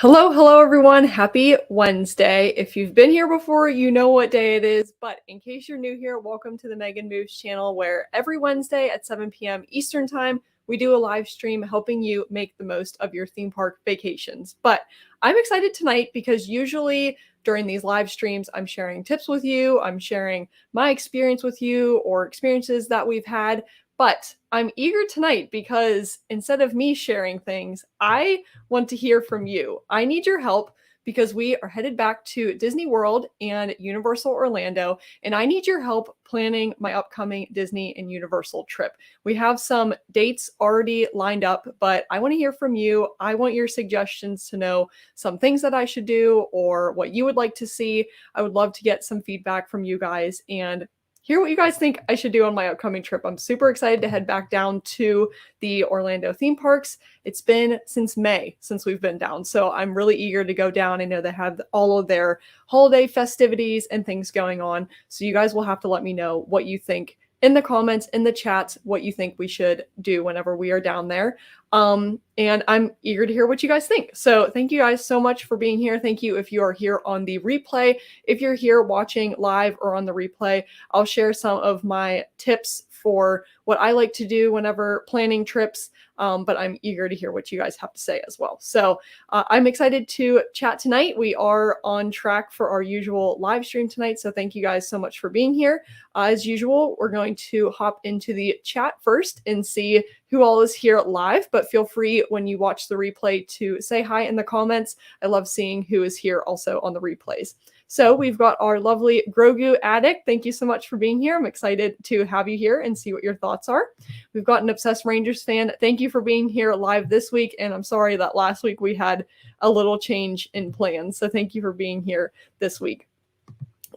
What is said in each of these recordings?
Hello everyone. Happy Wednesday. If you've been here before, you know what day it is, but in case you're new here, welcome to the Megan Moves channel, where every Wednesday at 7 p.m. Eastern Time, we do a live stream helping you make the most of your theme park vacations. But I'm excited tonight because usually during these live streams, I'm sharing tips with you, I'm sharing my experience with you or experiences that we've had. But I'm eager tonight because instead of me sharing things, I want to hear from you. I need your help because we are headed back to Disney World and Universal Orlando, and I need your help planning my upcoming Disney and Universal trip. We have some dates already lined up, but I want to hear from you. I want your suggestions to know some things that I should do or what you would like to see. I would love to get some feedback from you guys and hear what you guys think I should do on my upcoming trip. I'm super excited to head back down to the Orlando theme parks. It's been since May since we've been down, so I'm really eager to go down. I know they have all of their holiday festivities and things going on, so you guys will have to let me know what you think in the comments, in the chats, what you think we should do whenever we are down there. And I'm eager to hear what you guys think. So thank you guys so much for being here. Thank you if you are here on the replay. If you're here watching live or on the replay, I'll share some of my tips for what I like to do whenever planning trips. But I'm eager to hear what you guys have to say as well. So I'm excited to chat tonight. We are on track for our usual live stream tonight. So thank you guys so much for being here. As usual, we're going to hop into the chat first and see who all is here live, but feel free when you watch the replay to say hi in the comments. I love seeing who is here also on the replays. So we've got our lovely Grogu addict. Thank you so much for being here. I'm excited to have you here and see what your thoughts are. We've got an Obsessed Rangers fan. Thank you for being here live this week. And I'm sorry that last week we had a little change in plans. So thank you for being here this week.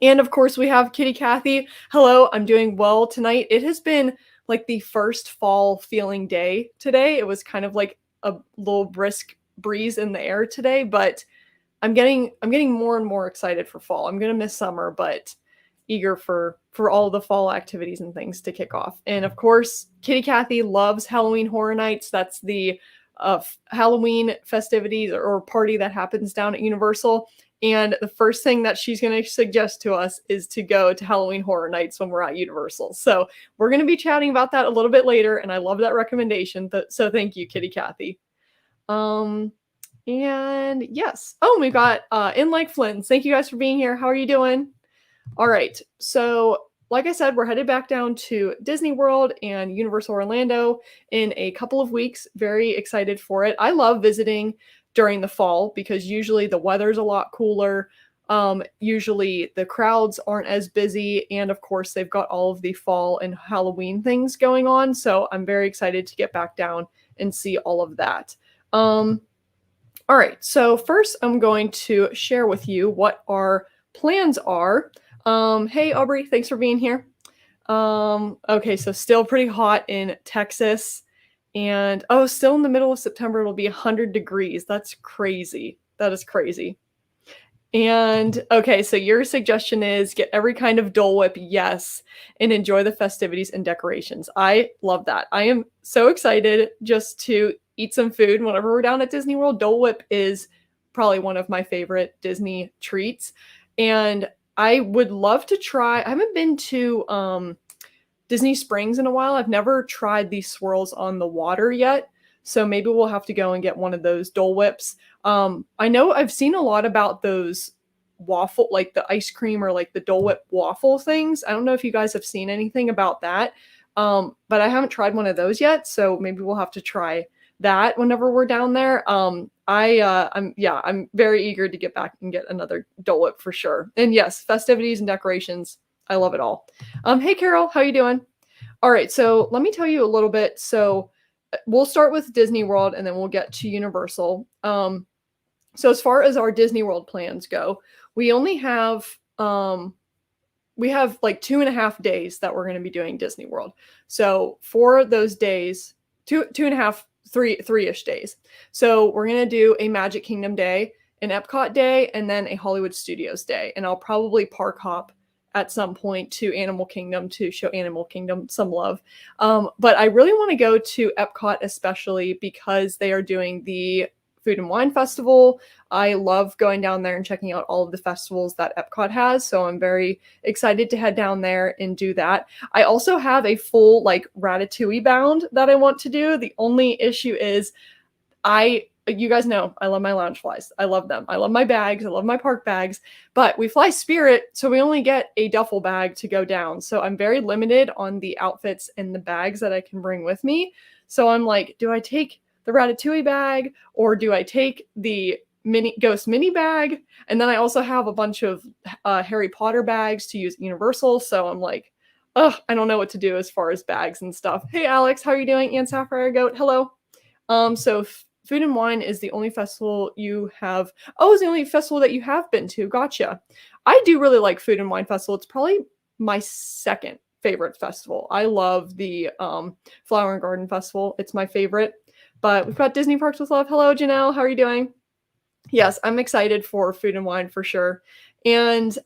And of course we have Kitty Kathy. Hello, I'm doing well tonight. It has been like the first fall feeling day today. It was kind of like a little brisk breeze in the air today, but I'm getting more and more excited for fall. I'm gonna miss summer, but eager for all the fall activities and things to kick off. And of course, Kitty Kathy loves Halloween Horror Nights. That's the Halloween festivities or party that happens down at Universal. And the first thing that she's going to suggest to us is to go to Halloween Horror Nights when we're at Universal. So we're going to be chatting about that a little bit later, and I love that recommendation. So thank you, Kitty Kathy. And yes. Oh, we got In Like Flynn. Thank you guys for being here. How are you doing? All right. So like I said, we're headed back down to Disney World and Universal Orlando in a couple of weeks. Very excited for it. I love visiting during the fall because usually the weather's a lot cooler. Usually the crowds aren't as busy. And of course, they've got all of the fall and Halloween things going on. So I'm very excited to get back down and see all of that. All right. So first, I'm going to share with you what our plans are. Hey, Aubrey, thanks for being here. Okay, so still pretty hot in Texas. And still in the middle of September, it'll be 100 degrees. That's crazy. That is crazy. And okay, so your suggestion is get every kind of Dole Whip, yes, and enjoy the festivities and decorations. I love that. I am so excited just to eat some food whenever we're down at Disney World. Dole Whip is probably one of my favorite Disney treats. And I would love to try, I haven't been to Disney Springs in a while. I've never tried these swirls on the water yet. So maybe we'll have to go and get one of those Dole Whips. I know I've seen a lot about those waffle, like the ice cream or like the Dole Whip waffle things. I don't know if you guys have seen anything about that. But I haven't tried one of those yet. So maybe we'll have to try that whenever we're down there. I'm very eager to get back and get another Dole Whip for sure. And yes, festivities and decorations. I love it all. Hey Carol, how you doing? All right, so let me tell you a little bit. So we'll start with Disney World and then we'll get to Universal. So as far as our Disney World plans go, we only have like 2.5 days that we're going to be doing Disney World. So for those days, 2.5, 3-ish days. So we're going to do a Magic Kingdom day, an Epcot day, and then a Hollywood Studios day. And I'll probably park hop at some point to Animal Kingdom to show Animal Kingdom some love. But I really want to go to Epcot, especially because they are doing the Food and Wine Festival. I love going down there and checking out all of the festivals that Epcot has. So I'm very excited to head down there and do that. I also have a full like Ratatouille bound that I want to do. The only issue is you guys know I love my Loungeflies. I love them. I love my bags. I love my park bags. But we fly Spirit, so we only get a duffel bag to go down. So I'm very limited on the outfits and the bags that I can bring with me. So I'm like, do I take the Ratatouille bag or do I take the Ghost mini bag? And then I also have a bunch of Harry Potter bags to use at Universal. So I'm like, ugh, I don't know what to do as far as bags and stuff. Hey, Alex, how are you doing? Ann Sapphire Goat, hello. So Food and Wine is the only festival you have. Oh, it's the only festival that you have been to. Gotcha. I do really like Food and Wine Festival. It's probably my second favorite festival. I love the Flower and Garden Festival. It's my favorite. But we've got Disney Parks with Love. Hello, Janelle. How are you doing? Yes, I'm excited for Food and Wine for sure. And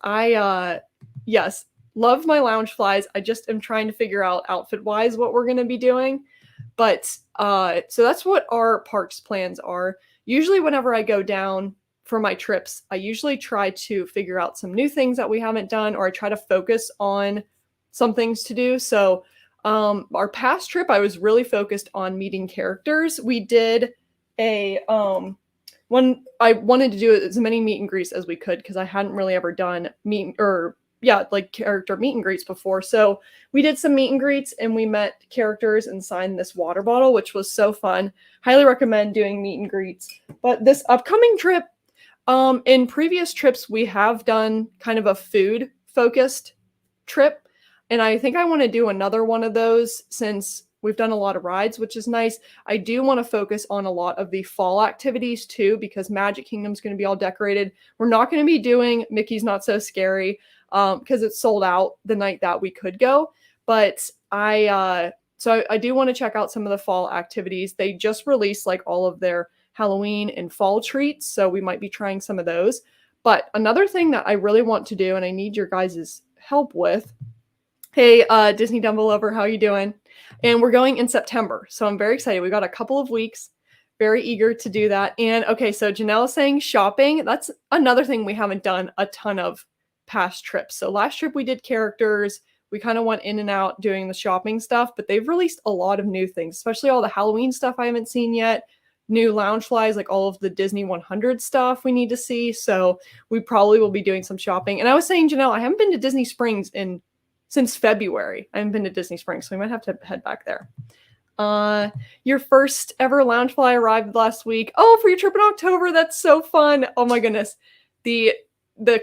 yes, love my Loungeflies. I just am trying to figure out outfit-wise what we're going to be doing. But so that's what our parks plans are. Usually whenever I go down for my trips, I usually try to figure out some new things that we haven't done, or I try to focus on some things to do. So our past trip, I was really focused on meeting characters. We did a I wanted to do as many meet and greets as we could because I hadn't really ever done character meet and greets before. So we did some meet and greets and we met characters and signed this water bottle, which was so fun. Highly recommend doing meet and greets. But this upcoming trip, in previous trips, we have done kind of a food focused trip. And I think I want to do another one of those since we've done a lot of rides, which is nice. I do want to focus on a lot of the fall activities too, because Magic Kingdom's going to be all decorated. We're not going to be doing Mickey's Not So Scary because it's sold out the night that we could go. But I do want to check out some of the fall activities. They just released like all of their Halloween and fall treats, so we might be trying some of those. But another thing that I really want to do, and I need your guys' help with, hey, Disney Dumbo Lover, how you doing? And we're going in September, so I'm very excited. We got a couple of weeks, very eager to do that. And okay, so Janelle is saying shopping. That's another thing we haven't done a ton of past trips. So last trip we did characters. We kind of went in and out doing the shopping stuff, but they've released a lot of new things, especially all the Halloween stuff I haven't seen yet. New Loungeflies, like all of the Disney 100 stuff we need to see. So we probably will be doing some shopping. And I was saying, Janelle, I haven't been to Disney Springs since February. I haven't been to Disney Springs, so we might have to head back there. Your first ever Loungefly arrived last week. Oh, for your trip in October. That's so fun. Oh my goodness. The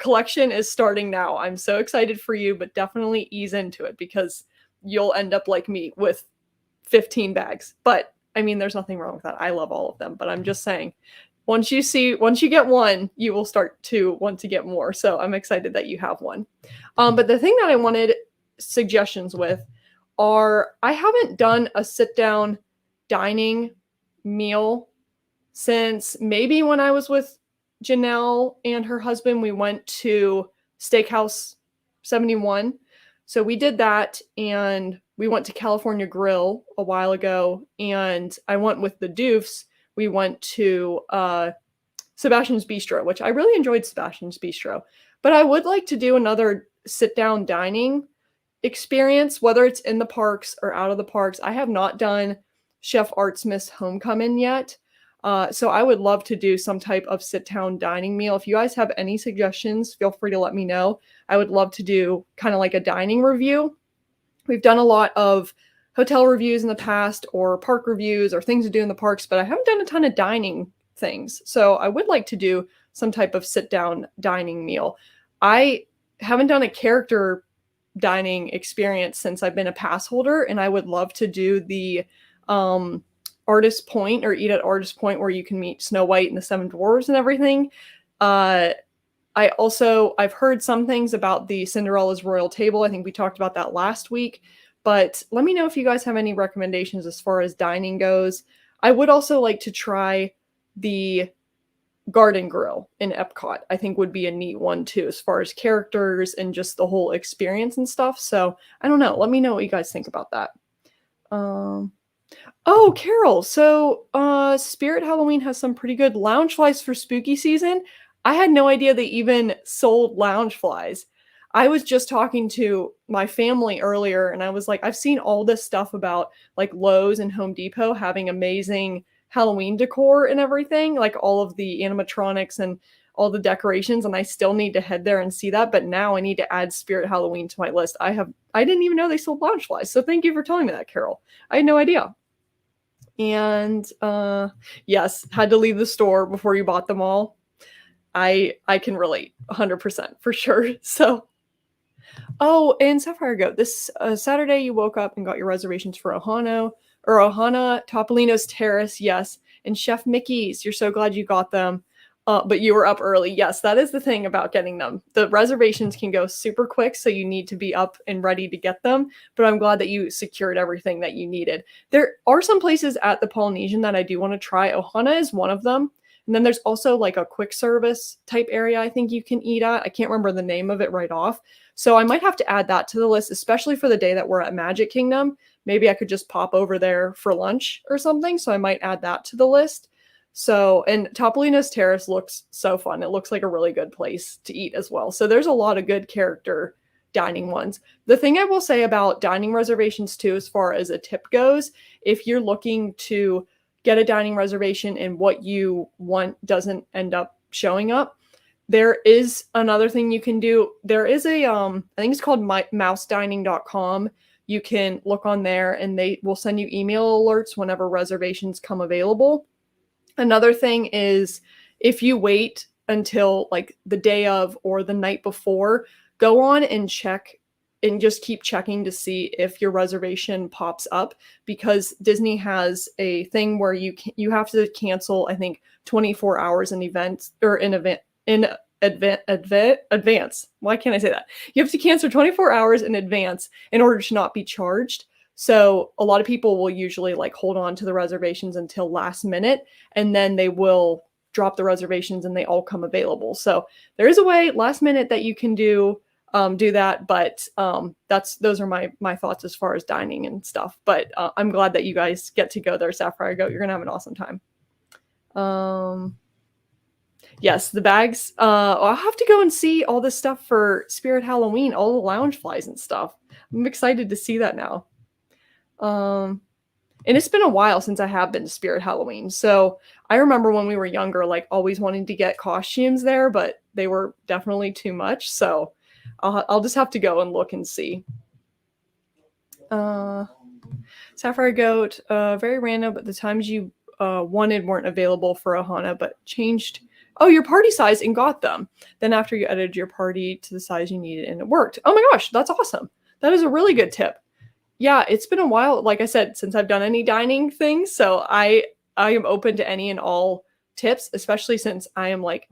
collection is starting now. I'm so excited for you, but definitely ease into it because you'll end up like me with 15 bags. But I mean, there's nothing wrong with that. I love all of them, but I'm just saying, once you get one, you will start to want to get more. So I'm excited that you have one. But the thing that I wanted suggestions with are, I haven't done a sit down dining meal since maybe when I was with Janelle and her husband. We went to Steakhouse 71. So we did that, and we went to California Grill a while ago, and I went with the Doofs. We went to Sebastian's Bistro, which I really enjoyed Sebastian's Bistro. But I would like to do another sit-down dining experience, whether it's in the parks or out of the parks. I have not done Chef Artsmith's Homecoming yet. So I would love to do some type of sit-down dining meal. If you guys have any suggestions, feel free to let me know. I would love to do kind of like a dining review. We've done a lot of hotel reviews in the past, or park reviews, or things to do in the parks, but I haven't done a ton of dining things. So I would like to do some type of sit-down dining meal. I haven't done a character dining experience since I've been a pass holder, and I would love to do the Artist Point, or eat at Artist Point, where you can meet Snow White and the Seven Dwarves and everything. I've heard some things about the Cinderella's Royal Table. I think we talked about that last week, but let me know if you guys have any recommendations as far as dining goes. I would also like to try the Garden Grill in Epcot. I think would be a neat one too, as far as characters and just the whole experience and stuff. So I don't know. Let me know what you guys think about that. Oh, Carol. So, Spirit Halloween has some pretty good lounge flies for spooky season. I had no idea they even sold lounge flies. I was just talking to my family earlier and I was like, I've seen all this stuff about like Lowe's and Home Depot having amazing Halloween decor and everything, like all of the animatronics and all the decorations, and I still need to head there and see that. But now I need to add Spirit Halloween to my list. I didn't even know they sold lounge flies. So thank you for telling me that, Carol. I had no idea. And yes, had to leave the store before you bought them all. I can relate 100% for sure. So, oh, and Sapphire Goat, this Saturday you woke up and got your reservations for Ohana, Topolino's Terrace, yes, and Chef Mickey's. You're so glad you got them. But you were up early. Yes, that is the thing about getting them. The reservations can go super quick, so you need to be up and ready to get them. But I'm glad that you secured everything that you needed. There are some places at the Polynesian that I do want to try. Ohana is one of them. And then there's also like a quick service type area I think you can eat at. I can't remember the name of it right off. So I might have to add that to the list, especially for the day that we're at Magic Kingdom. Maybe I could just pop over there for lunch or something. So I might add that to the list. So, and Topolino's Terrace looks so fun. It looks like a really good place to eat as well. So there's a lot of good character dining ones. The thing I will say about dining reservations too, as far as a tip goes, if you're looking to get a dining reservation and what you want doesn't end up showing up, there is another thing you can do. There is a, I think it's called mousedining.com. You can look on there and they will send you email alerts whenever reservations come available. Another thing is if you wait until like the day of or the night before, go on and check and just keep checking to see if your reservation pops up, because Disney has a thing where you have to cancel, I think, 24 hours in advance. Why can't I say that? You have to cancel 24 hours in advance in order to not be charged. So a lot of people will usually like hold on to the reservations until last minute, and then they will drop the reservations and they all come available. So there is a way last minute that you can do that, but those are my thoughts as far as dining and stuff. But I'm glad that you guys get to go there, Sapphire Goat. You're gonna have an awesome time. Yes, the bags. I'll have to go and see all this stuff for Spirit Halloween, all the lounge flies and stuff. I'm excited to see that now. And it's been a while since I have been to Spirit Halloween. So I remember when we were younger, like always wanting to get costumes there, but they were definitely too much. So I'll just have to go and look and see. Sapphire Goat, very random, but the times you wanted weren't available for Ohana, but changed. Oh, your party size and got them. Then after you edited your party to the size you needed and it worked. Oh my gosh, that's awesome. That is a really good tip. Yeah, it's been a while, like I said, since I've done any dining things. So I am open to any and all tips, especially since I am like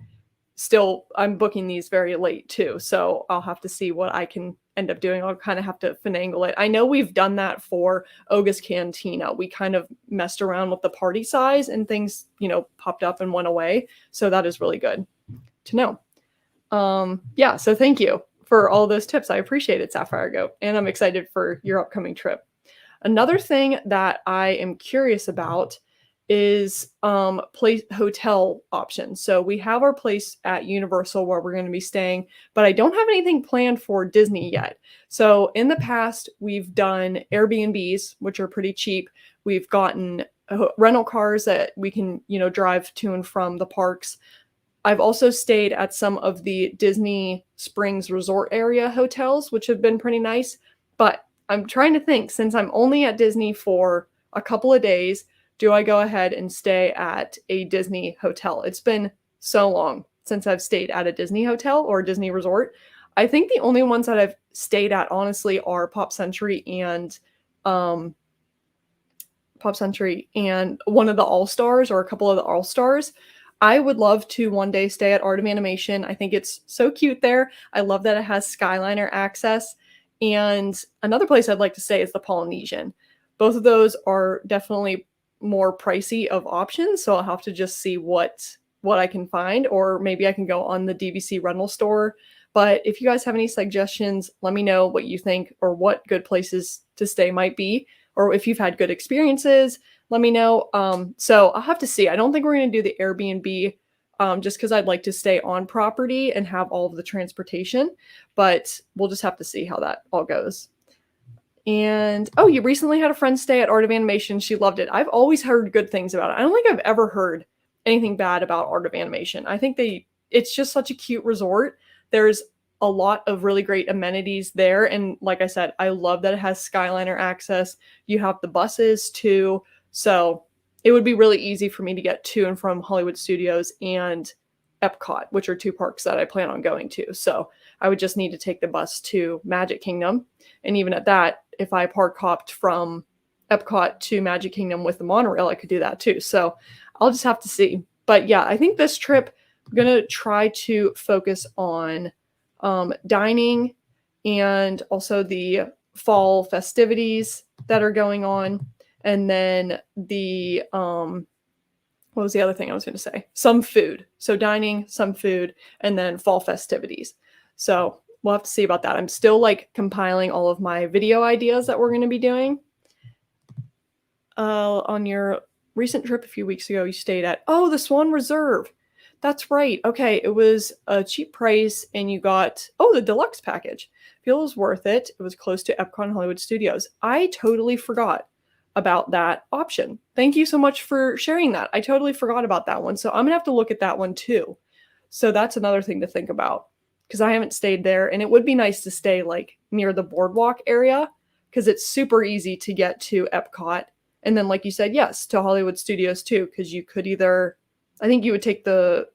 I'm booking these very late too. So I'll have to see what I can end up doing. I'll kind of have to finagle it. I know we've done that for Oga's Cantina. We kind of messed around with the party size and things, popped up and went away. So that is really good to know. Yeah, so thank you for all those tips. I appreciate it, Sapphire Goat, and I'm excited for your upcoming trip. Another thing that I am curious about is hotel options. So we have our place at Universal where we're going to be staying, but I don't have anything planned for Disney yet. So in the past, we've done Airbnbs, which are pretty cheap. We've gotten rental cars that we can, drive to and from the parks. I've also stayed at some of the Disney Springs Resort area hotels, which have been pretty nice. But I'm trying to think, since I'm only at Disney for a couple of days, do I go ahead and stay at a Disney hotel? It's been so long since I've stayed at a Disney hotel or Disney resort. I think the only ones that I've stayed at, honestly, are Pop Century and one of the All-Stars, or a couple of the All-Stars. I would love to one day stay at Art of Animation. I think it's so cute there. I love that it has Skyliner access. And another place I'd like to stay is the Polynesian. Both of those are definitely more pricey of options, so I'll have to just see what I can find, or maybe I can go on the DVC rental store. But if you guys have any suggestions, let me know what you think or what good places to stay might be. or if you've had good experiences, let me know. So I'll have to see. I don't think we're going to do the Airbnb just because I'd like to stay on property and have all of the transportation, but we'll just have to see how that all goes. And oh, you recently had a friend stay at Art of Animation. She loved it. I've always heard good things about it. I don't think I've ever heard anything bad about Art of Animation. I think it's just such a cute resort. There's a lot of really great amenities there. And like I said, I love that it has Skyliner access. You have the buses too. So it would be really easy for me to get to and from Hollywood Studios and Epcot, which are two parks that I plan on going to. So I would just need to take the bus to Magic Kingdom. And even at that, if I park hopped from Epcot to Magic Kingdom with the monorail, I could do that too. So I'll just have to see. But yeah, I think this trip, I'm going to try to focus on dining and also the fall festivities that are going on. And then the, what was the other thing I was going to say? Some food. So dining, some food, and then fall festivities. So we'll have to see about that. I'm still like compiling all of my video ideas that we're going to be doing. On your recent trip a few weeks ago, you stayed at, the Swan Reserve. That's right. Okay. It was a cheap price and you got, the deluxe package. Feels worth it. It was close to Epcot and Hollywood Studios. I totally forgot about that option. Thank you so much for sharing that. I totally forgot about that one. So I'm gonna have to look at that one too. So that's another thing to think about because I haven't stayed there and it would be nice to stay like near the boardwalk area because it's super easy to get to Epcot. And then like you said, yes, to Hollywood Studios too, because you could either, I think you could take the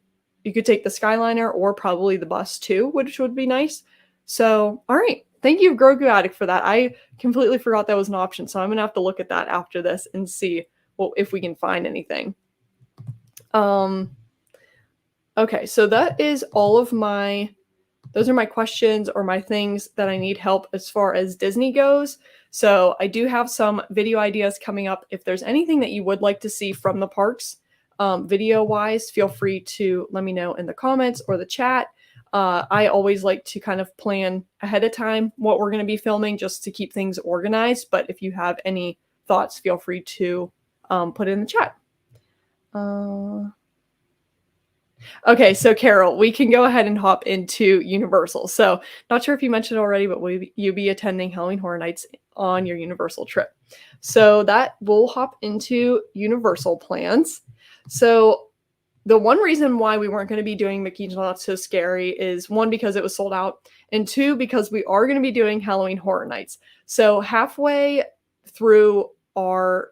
Skyliner or probably the bus too, which would be nice. So, all right. Thank you, Grogu Addict, for that. I completely forgot that was an option, so I'm going to have to look at that after this and see if we can find anything. Okay, so that is all of those are my questions or my things that I need help as far as Disney goes. So I do have some video ideas coming up. If there's anything that you would like to see from the parks, video-wise, feel free to let me know in the comments or the chat. I always like to kind of plan ahead of time what we're going to be filming just to keep things organized. But if you have any thoughts, feel free to put it in the chat. Okay, so Carol, we can go ahead and hop into Universal. So not sure if you mentioned already, but will you be attending Halloween Horror Nights on your Universal trip? So that we'll hop into Universal plans. So the one reason why we weren't going to be doing Mickey's Not So Scary is one, because it was sold out, and two, because we are going to be doing Halloween Horror Nights. So halfway through our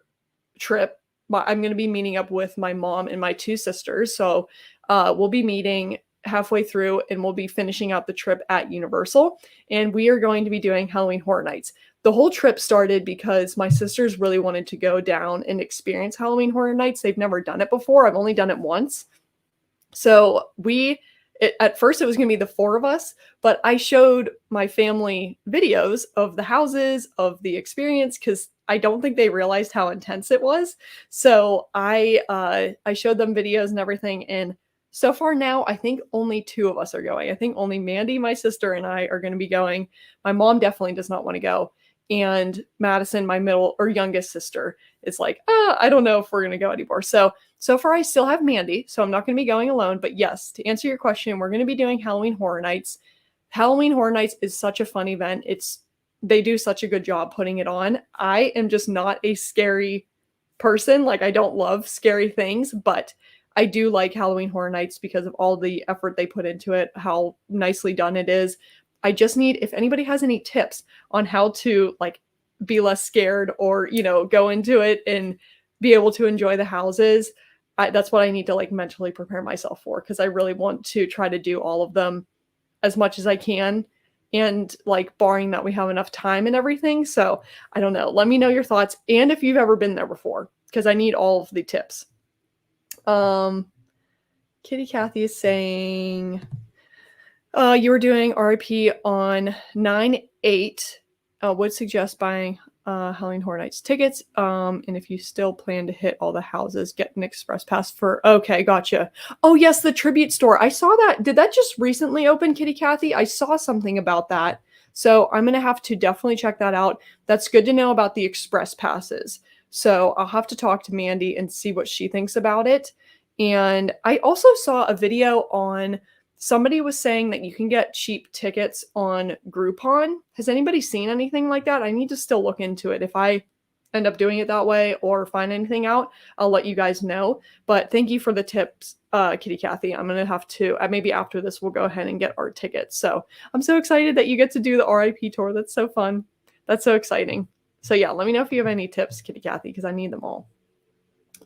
trip, I'm going to be meeting up with my mom and my two sisters. So we'll be meeting halfway through and we'll be finishing out the trip at Universal. And we are going to be doing Halloween Horror Nights. The whole trip started because my sisters really wanted to go down and experience Halloween Horror Nights. They've never done it before. I've only done it once. So at first it was going to be the four of us, but I showed my family videos of the houses, of the experience, because I don't think they realized how intense it was. So I showed them videos and everything. And so far now, I think only two of us are going. I think only Mandy, my sister, and I are going to be going. My mom definitely does not want to go. And Madison, my youngest sister, is like, I don't know if we're going to go anymore. So far I still have Mandy, so I'm not going to be going alone. But yes, to answer your question, we're going to be doing Halloween Horror Nights. Halloween Horror Nights is such a fun event. They do such a good job putting it on. I am just not a scary person. Like, I don't love scary things, but I do like Halloween Horror Nights because of all the effort they put into it, how nicely done it is. I just need, if anybody has any tips on how to like be less scared or, go into it and be able to enjoy the houses, that's what I need to like mentally prepare myself for, because I really want to try to do all of them as much as I can, and like barring that we have enough time and everything. So I don't know. Let me know your thoughts and if you've ever been there before, because I need all of the tips. Kitty Kathy is saying you were doing RIP on 9/8. Would suggest buying Halloween Horror Nights tickets. And if you still plan to hit all the houses, get an express pass for. Okay, gotcha. Oh yes, the tribute store. I saw that. Did that just recently open, Kitty Kathy? I saw something about that. So I'm going to have to definitely check that out. That's good to know about the express passes. So I'll have to talk to Mandy and see what she thinks about it. And I also saw a video on somebody was saying that you can get cheap tickets on Groupon. Has anybody seen anything like that? I need to still look into it. If I end up doing it that way or find anything out, I'll let you guys know. But thank you for the tips, Kitty Kathy. I'm going to have to, maybe after this, we'll go ahead and get our tickets. So I'm so excited that you get to do the RIP tour. That's so fun. That's so exciting. So yeah, let me know if you have any tips, Kitty Kathy, because I need them all.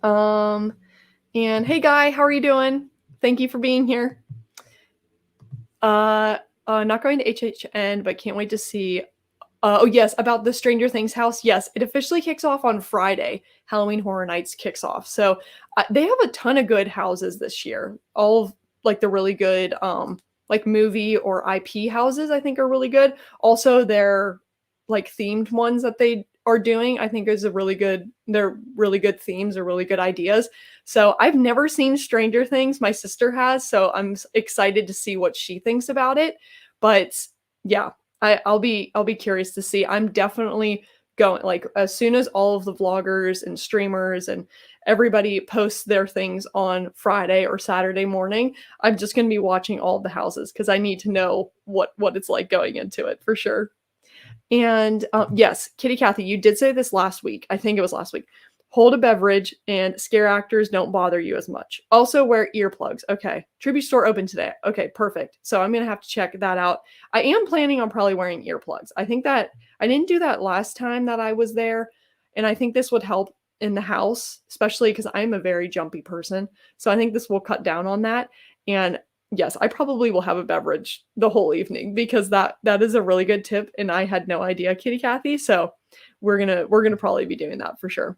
And hey, Guy, how are you doing? Thank you for being here. Not going to HHN, but can't wait to see. Oh yes, about the Stranger Things house. Yes, it officially kicks off on Friday. Halloween Horror Nights kicks off. So they have a ton of good houses this year. All of like the really good like movie or IP houses I think are really good. Also their like themed ones that they are doing I think is a really good, they're really good themes or really good ideas. So I've never seen Stranger Things. My sister has, so I'm excited to see what she thinks about it. But yeah, I'll be curious to see. I'm definitely going, like, as soon as all of the vloggers and streamers and everybody posts their things on Friday or Saturday morning, I'm just going to be watching all of the houses because I need to know what it's like going into it for sure. And yes, Kitty Kathy, you did say this last week. I think it was last week. Hold a beverage and scare actors don't bother you as much. Also wear earplugs. Okay. Tribute store open today. Okay, perfect. So I'm going to have to check that out. I am planning on probably wearing earplugs. I think that I didn't do that last time that I was there. And I think this would help in the house, especially because I'm a very jumpy person. So I think this will cut down on that. And yes, I probably will have a beverage the whole evening because that is a really good tip. And I had no idea, Kitty Kathy. So we're gonna probably be doing that for sure.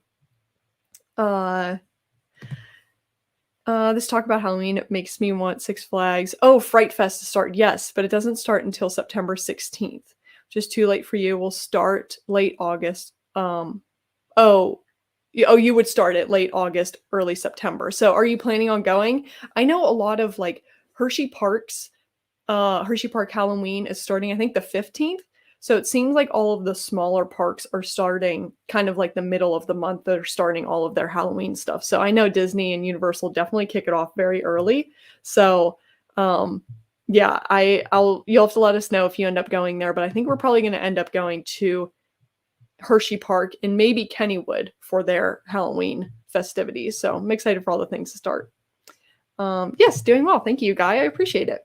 This talk about Halloween makes me want Six Flags. Oh, Fright Fest to start. Yes, but it doesn't start until September 16th, which is too late for you. We'll start late August. You would start it late August, early September. So are you planning on going? I know a lot of like Hershey Park Halloween is starting, I think, the 15th. So it seems like all of the smaller parks are starting kind of like the middle of the month. They're starting all of their Halloween stuff. So I know Disney and Universal definitely kick it off very early. So yeah, you'll have to let us know if you end up going there. But I think we're probably going to end up going to Hershey Park and maybe Kennywood for their Halloween festivities. So I'm excited for all the things to start. Yes, doing well. Thank you, Guy. I appreciate it.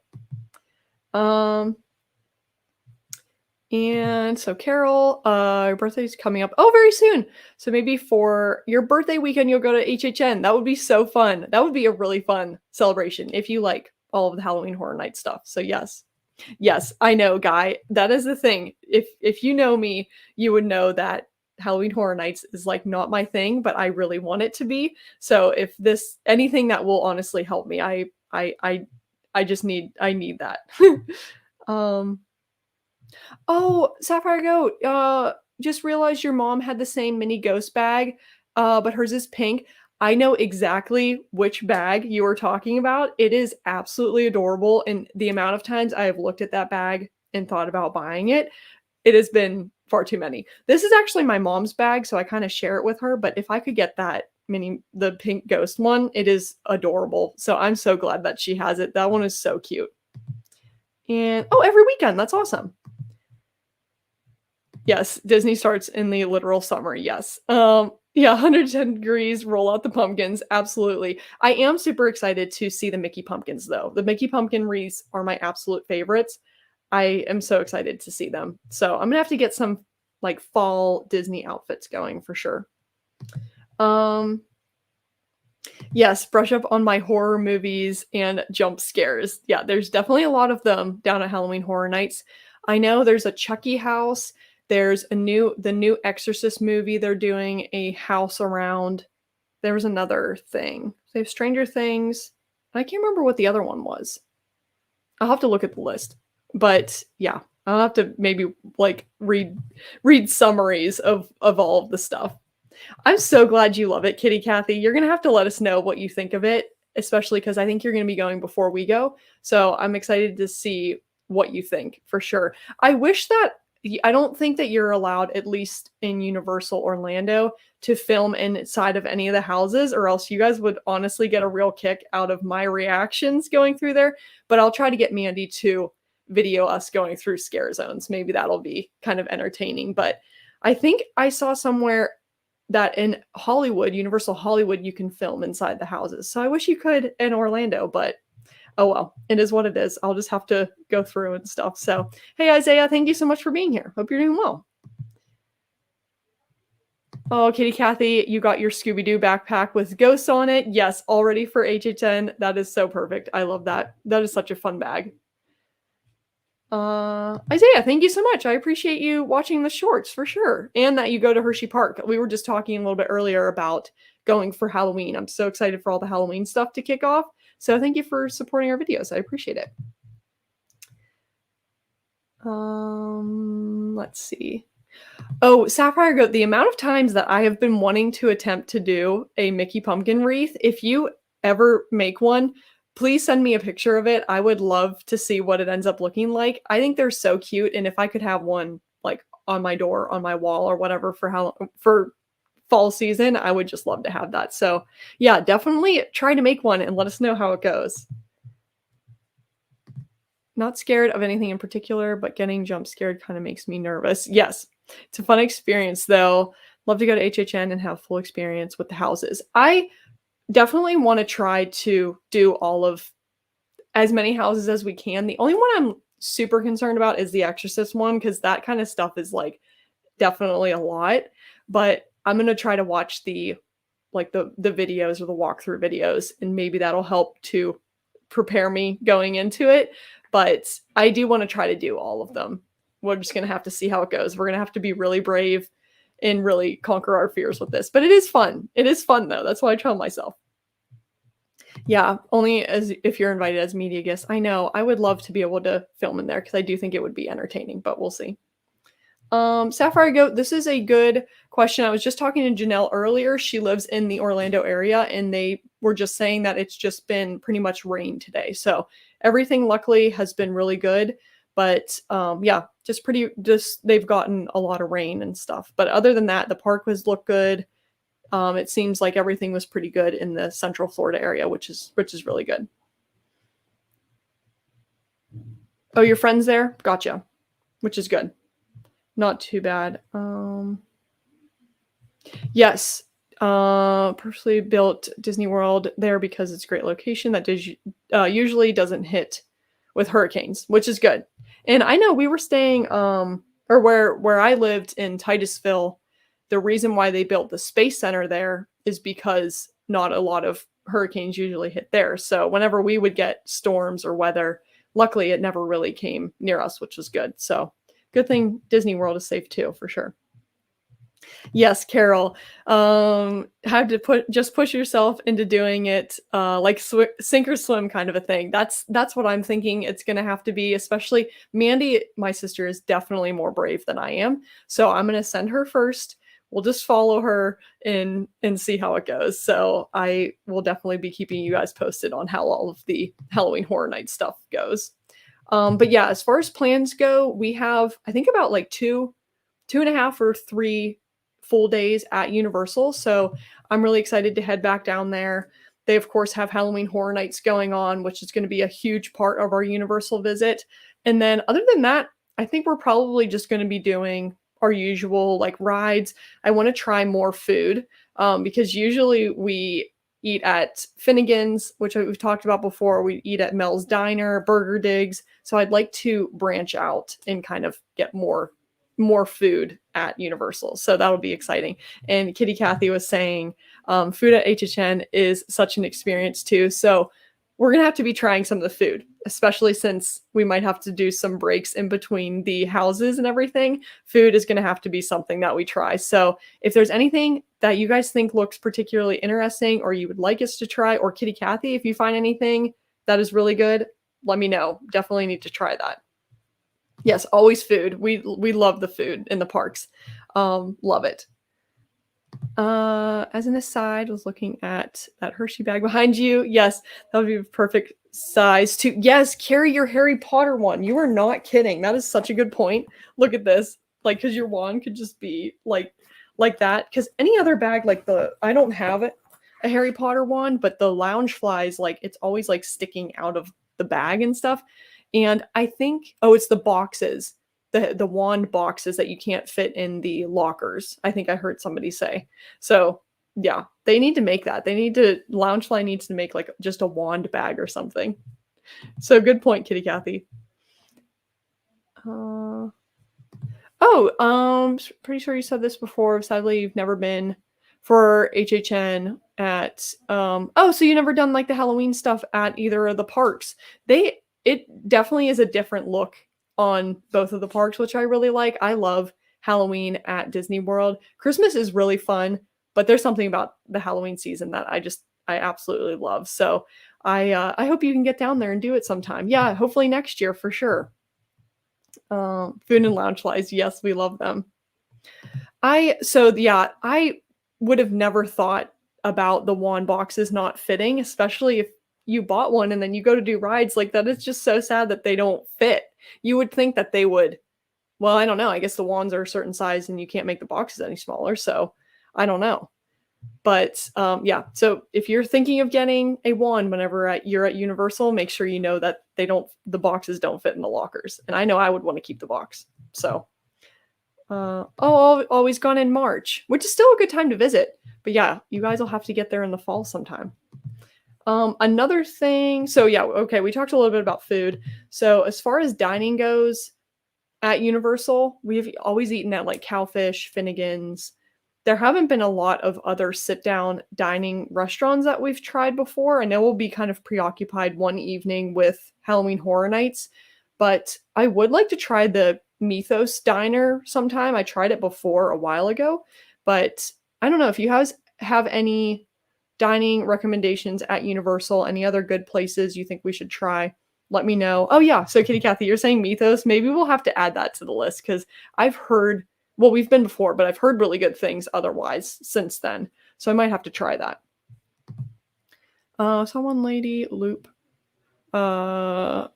And so Carol, your birthday's coming up. Oh, very soon. So maybe for your birthday weekend, you'll go to HHN. That would be so fun. That would be a really fun celebration if you like all of the Halloween Horror Night stuff. So yes. Yes, I know, Guy. That is the thing. If you know me, you would know that Halloween Horror Nights is like not my thing, but I really want it to be. So if this anything that will honestly help me, I just need that. Oh, Sapphire Goat, just realized your mom had the same mini ghost bag, but hers is pink. I know exactly which bag you are talking about. It is absolutely adorable, and the amount of times I have looked at that bag and thought about buying it, it has been far too many. This is actually my mom's bag, so I kind of share it with her, but if I could get that the pink ghost one, it is adorable. So I'm so glad that she has it. That one is so cute. And oh, every weekend. That's awesome. Yes, Disney starts in the literal summer. Yes. Yeah, 110 degrees, roll out the pumpkins. Absolutely. I am super excited to see the Mickey pumpkins, though. The Mickey pumpkin wreaths are my absolute favorites. I am so excited to see them. So I'm going to have to get some like fall Disney outfits going for sure. Yes, brush up on my horror movies and jump scares. Yeah, there's definitely a lot of them down at Halloween Horror Nights. I know there's a Chucky house. There's the new Exorcist movie they're doing a house around. There was another thing. They have Stranger Things. I can't remember what the other one was. I'll have to look at the list. But yeah, I'll have to maybe like read summaries of all of the stuff. I'm so glad you love it, Kitty Kathy. You're going to have to let us know what you think of it, especially because I think you're going to be going before we go. So I'm excited to see what you think for sure. I wish that I don't think that you're allowed, at least in Universal Orlando, to film inside of any of the houses, or else you guys would honestly get a real kick out of my reactions going through there. But I'll try to get Mandy to video us going through scare zones. Maybe that'll be kind of entertaining. But I think I saw somewhere that in Hollywood, Universal Hollywood, you can film inside the houses. So I wish you could in Orlando, but oh well, it is what it is. I'll just have to go through and stuff. So, hey, Isaiah, thank you so much for being here. Hope you're doing well. Oh, Kitty Kathy, you got your Scooby-Doo backpack with ghosts on it. Yes, already for HHN. That is so perfect. I love that. That is such a fun bag. Isaiah, thank you so much. I appreciate you watching the shorts for sure. And that you go to Hershey Park. We were just talking a little bit earlier about going for Halloween. I'm so excited for all the Halloween stuff to kick off. So thank you for supporting our videos. I appreciate it. Let's see. Oh, Sapphire Goat, the amount of times that I have been wanting to attempt to do a Mickey pumpkin wreath, if you ever make one, please send me a picture of it. I would love to see what it ends up looking like. I think they're so cute, and if I could have one like on my door, on my wall, or whatever for fall season, I would just love to have that. So yeah, definitely try to make one and let us know how it goes. Not scared of anything in particular, but getting jump scared kind of makes me nervous. Yes, it's a fun experience though. Love to go to HHN and have full experience with the houses. I definitely want to try to do all of as many houses as we can. The only one I'm super concerned about is the Exorcist one, because that kind of stuff is like definitely a lot. But I'm gonna try to watch the videos or the walkthrough videos, and maybe that'll help to prepare me going into it. But I do want to try to do all of them. We're just gonna have to see how it goes. We're gonna have to be really brave and really conquer our fears with this. But it is fun. It is fun though. That's what I tell myself. Yeah, only as if you're invited as media guests. I know. I would love to be able to film in there because I do think it would be entertaining, but we'll see. Sapphire Goat, this is a good question. I was just talking to Janelle earlier. She lives in the Orlando area, and they were just saying that it's just been pretty much rain today. So everything luckily has been really good. But yeah, just they've gotten a lot of rain and stuff. But other than that, the park looked good. It seems like everything was pretty good in the Central Florida area, which is really good. Oh, your friend's there? Gotcha. Which is good. Not too bad. Yes. Personally built Disney World there because it's a great location that usually doesn't hit with hurricanes, which is good. And I know we were staying, or where I lived in Titusville, the reason why they built the Space Center there is because not a lot of hurricanes usually hit there. So whenever we would get storms or weather, luckily it never really came near us, which was good. So good thing Disney World is safe too, for sure. Yes, Carol. Have to just push yourself into doing it, like sink or swim kind of a thing. That's what I'm thinking it's going to have to be, especially Mandy, my sister, is definitely more brave than I am. So I'm going to send her first. We'll just follow her and see how it goes. So I will definitely be keeping you guys posted on how all of the Halloween Horror Night stuff goes. But yeah, as far as plans go, we have, I think, about like 2.5 or 3 full days at Universal. So I'm really excited to head back down there. They, of course, have Halloween Horror Nights going on, which is going to be a huge part of our Universal visit. And then other than that, I think we're probably just going to be doing our usual like rides. I want to try more food because usually we eat at Finnegan's, which we've talked about before. We eat at Mel's Diner, Burger Digs. So I'd like to branch out and kind of get more food at Universal. So that'll be exciting. And Kitty Kathy was saying food at HHN is such an experience too. So we're going to have to be trying some of the food, especially since we might have to do some breaks in between the houses and everything. Food is going to have to be something that we try. So if there's anything that you guys think looks particularly interesting or you would like us to try, or Kitty Kathy, if you find anything that is really good, let me know. Definitely need to try that. Yes, always food. We love the food in the parks. Love it. As an aside, was looking at that Hershey bag behind you. Yes, that would be a perfect size to. Yes, carry your Harry Potter one. You are not kidding. That is such a good point. Look at this. Like, because your wand could just be like that. Because any other bag, like I don't have it, a Harry Potter wand, but the Loungefly is like it's always like sticking out of the bag and stuff. And I think, oh, it's the boxes, the wand boxes that you can't fit in the lockers. I think I heard somebody say. So yeah, they need to make that. Loungefly needs to make like just a wand bag or something. So good point, Kitty Cathy. Pretty sure you said this before. Sadly, you've never been for HHN at so you never done like the Halloween stuff at either of the parks. It definitely is a different look on both of the parks, which I really like. I love Halloween at Disney World. Christmas is really fun, but there's something about the Halloween season that I absolutely love. So I hope you can get down there and do it sometime. Yeah, hopefully next year for sure. Food and Loungeflies, yes, we love them. I would have never thought about the wand boxes not fitting, especially if you bought one and then you go to do rides like that. It's just so sad that they don't fit. You would think that they would. Well, I don't know. I guess the wands are a certain size and you can't make the boxes any smaller. So I don't know. But yeah, so if you're thinking of getting a wand whenever you're at Universal, make sure you know that the boxes don't fit in the lockers. And I know I would want to keep the box. So always gone in March, which is still a good time to visit. But yeah, you guys will have to get there in the fall sometime. Another thing, so yeah, okay, we talked a little bit about food. So as far as dining goes at Universal, we've always eaten at like Cowfish, Finnegan's. There haven't been a lot of other sit-down dining restaurants that we've tried before. I know we'll be kind of preoccupied one evening with Halloween Horror Nights, but I would like to try the Mythos Diner sometime. I tried it before a while ago, but I don't know if you guys have any dining recommendations at Universal, any other good places you think we should try, let me know. Oh yeah, so Kitty Cathy, you're saying Mythos. Maybe we'll have to add that to the list because I've heard, well, we've been before, but I've heard really good things otherwise since then. So I might have to try that. Someone lady loop her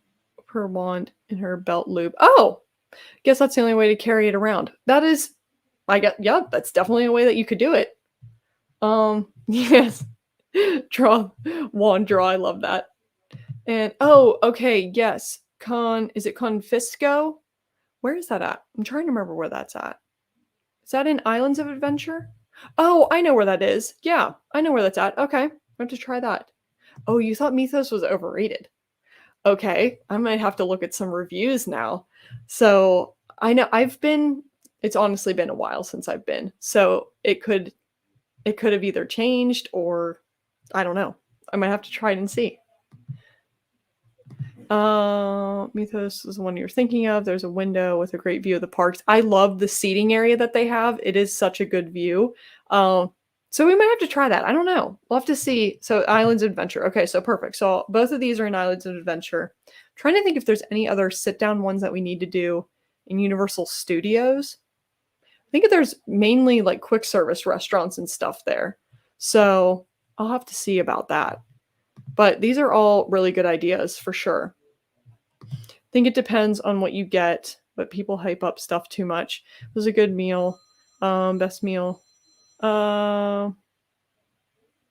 wand in her belt loop. Oh, guess that's the only way to carry it around. That is, yeah, that's definitely a way that you could do it. Yes. Wand draw, I love that. And oh, okay, yes. Is it Confisco? Where is that at? I'm trying to remember where that's at. Is that in Islands of Adventure? Oh, I know where that is. Yeah, I know where that's at. Okay, I have to try that. Oh, you thought Mythos was overrated. Okay, I might have to look at some reviews now. So I know it's honestly been a while since I've been. So it could have either changed or I don't know. I might have to try it and see. Mythos is the one you're thinking of. There's a window with a great view of the parks. I love the seating area that they have. It is such a good view. So we might have to try that. I don't know. We'll have to see. So Islands of Adventure. Okay, so perfect. So both of these are in Islands of Adventure. I'm trying to think if there's any other sit-down ones that we need to do in Universal Studios. I think there's mainly like quick service restaurants and stuff there. So I'll have to see about that. But these are all really good ideas for sure. I think it depends on what you get, but people hype up stuff too much. It was a good meal. Best meal. No,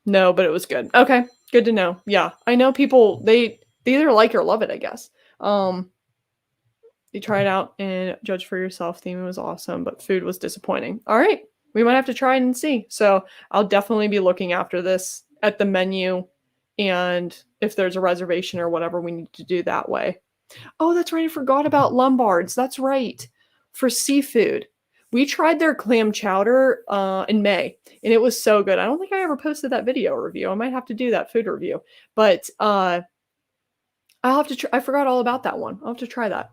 but it was good. Okay, good to know. Yeah, I know people, they either like or love it, I guess. You try it out and judge for yourself. Theme was awesome, but food was disappointing. All right, we might have to try it and see. So I'll definitely be looking after this at the menu, and if there's a reservation or whatever, we need to do that way. Oh, that's right. I forgot about Lombard's. That's right. For seafood. We tried their clam chowder in May, and it was so good. I don't think I ever posted that video review. I might have to do that food review. But I'll have to I forgot all about that one. I'll have to try that.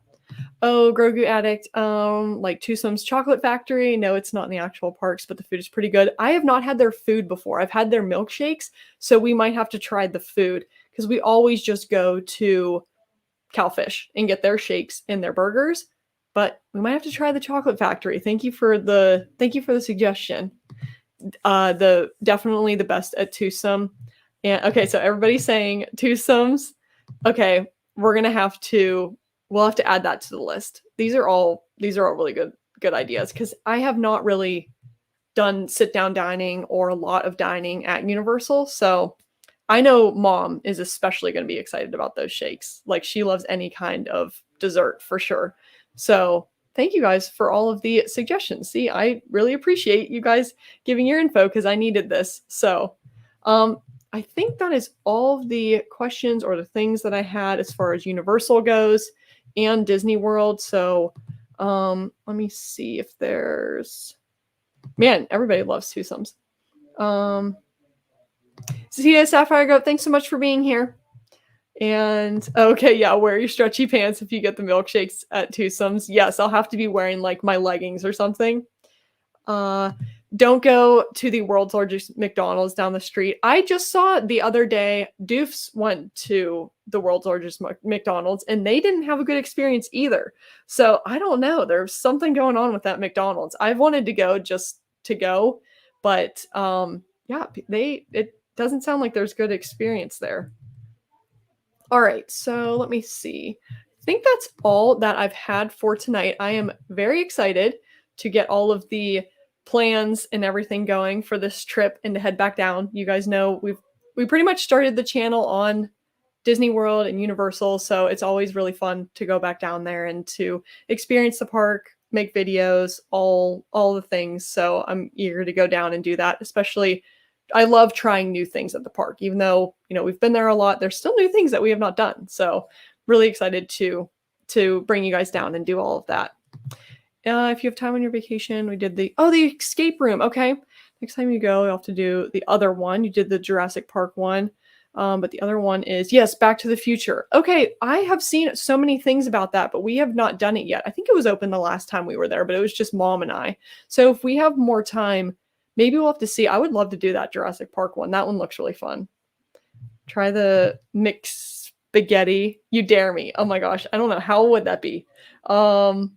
Oh, Grogu Addict, like Tusam's Chocolate Factory. No, it's not in the actual parks, but the food is pretty good. I have not had their food before. I've had their milkshakes, so we might have to try the food because we always just go to Cowfish and get their shakes and their burgers, but we might have to try the Chocolate Factory. Thank you for the suggestion. definitely the best at twosome. And okay, so everybody's saying twosomes. Okay, we'll have to add that to the list. These are all really good ideas, because I have not really done sit down dining or a lot of dining at Universal. So I know Mom is especially going to be excited about those shakes. Like, she loves any kind of dessert for sure. So thank you guys for all of the suggestions. See, I really appreciate you guys giving your info, because I needed this. So I think that is all of the questions or the things that I had as far as Universal goes and Disney World. So let me see if there's... Man, everybody loves twosomes. Zia Sapphire Goat, thanks so much for being here. And okay, yeah, wear your stretchy pants if you get the milkshakes at twosomes. Yes, I'll have to be wearing like my leggings or something. Don't go to the world's largest McDonald's down the street. I just saw the other day, Doofs went to the world's largest McDonald's and they didn't have a good experience either. So I don't know. There's something going on with that McDonald's. I've wanted to go just to go, but yeah, it doesn't sound like there's good experience there. All right, so let me see. I think that's all that I've had for tonight. I am very excited to get all of the plans and everything going for this trip and to head back down. You guys know we pretty much started the channel on Disney World and Universal, so it's always really fun to go back down there and to experience the park, make videos, all the things. So I'm eager to go down and do that. Especially, I love trying new things at the park, even though, you know, we've been there a lot. There's still new things that we have not done. So really excited to bring you guys down and do all of that. If you have time on your vacation, we did the escape room. Okay. Next time you go, you'll have to do the other one. You did the Jurassic Park one. But the other one is, yes, Back to the Future. Okay, I have seen so many things about that, but we have not done it yet. I think it was open the last time we were there, but it was just Mom and I. So if we have more time, maybe we'll have to see. I would love to do that Jurassic Park one. That one looks really fun. Try the mixed spaghetti. You dare me. Oh my gosh. I don't know. How would that be? Don't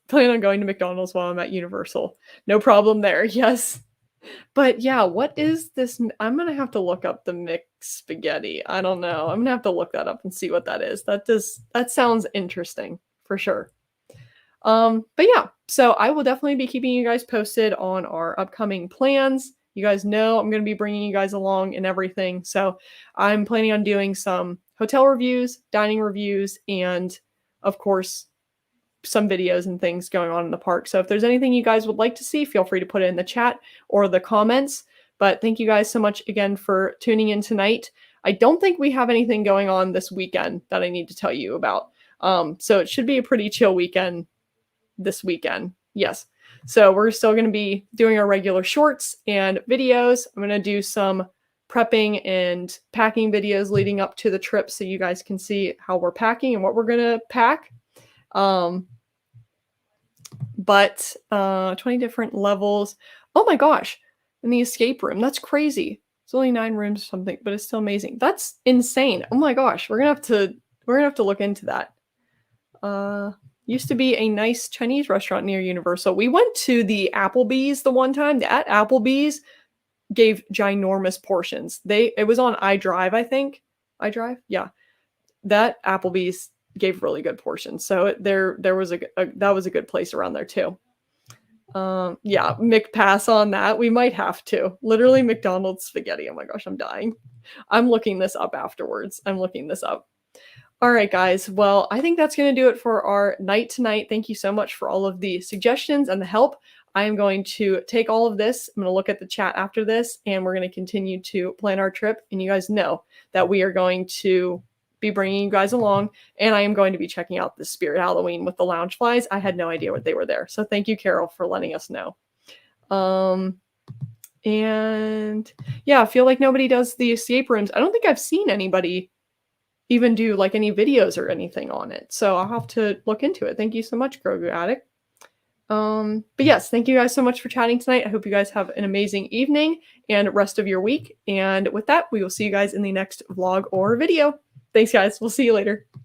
plan on going to McDonald's while I'm at Universal. No problem there. Yes. But yeah, what is this? I'm going to have to look up the mixed spaghetti. I don't know. I'm going to have to look that up and see what that is. That sounds interesting for sure. But yeah, so I will definitely be keeping you guys posted on our upcoming plans. You guys know I'm going to be bringing you guys along and everything. So I'm planning on doing some hotel reviews, dining reviews, and of course, some videos and things going on in the park. So if there's anything you guys would like to see, feel free to put it in the chat or the comments. But thank you guys so much again for tuning in tonight. I don't think we have anything going on this weekend that I need to tell you about. So it should be a pretty chill weekend this weekend. Yes. So we're still going to be doing our regular shorts and videos. I'm going to do some prepping and packing videos leading up to the trip so you guys can see how we're packing and what we're going to pack. But 20 different levels. Oh my gosh. In the escape room. That's crazy. It's only 9 rooms or something, but it's still amazing. That's insane. Oh my gosh. We're gonna have to look into that. Used to be a nice Chinese restaurant near Universal. We went to the Applebee's the one time. At Applebee's gave ginormous portions. It was on iDrive, I think. iDrive? Yeah. That Applebee's gave really good portions. So there was that was a good place around there too. Yeah, McPass on that. We might have to. Literally McDonald's spaghetti. Oh my gosh, I'm dying. I'm looking this up afterwards. I'm looking this up. All right, guys. Well, I think that's going to do it for our night tonight. Thank you so much for all of the suggestions and the help. I am going to take all of this. I'm going to look at the chat after this, and we're going to continue to plan our trip. And you guys know that we are going to be bringing you guys along, and I am going to be checking out the Spirit Halloween with the Loungeflies. I had no idea what they were there. So thank you, Carol, for letting us know. And yeah, I feel like nobody does the escape rooms. I don't think I've seen anybody even do like any videos or anything on it. So I'll have to look into it. Thank you so much, Grogu Addict. But yes, thank you guys so much for chatting tonight. I hope you guys have an amazing evening and rest of your week. And with that, we will see you guys in the next vlog or video. Thanks, guys. We'll see you later.